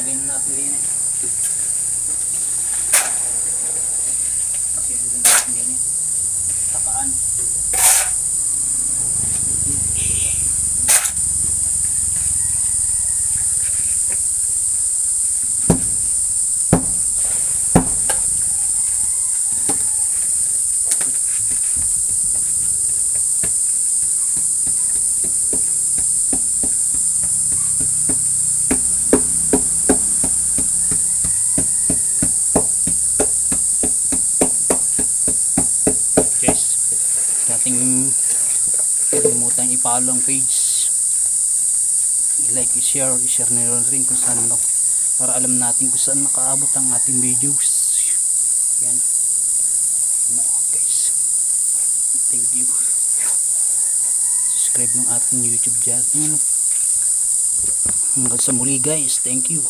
Lagay na natin din eh. Kasi dito natin din eh. Takaan. Guys, nating kalimutan i-follow ang page, i-like, i-share nyo rin kung saan para alam natin kung saan nakaabot ang ating videos. Yan guys, thank you. Subscribe ng ating YouTube channel. Hanggang sa muli guys, thank you.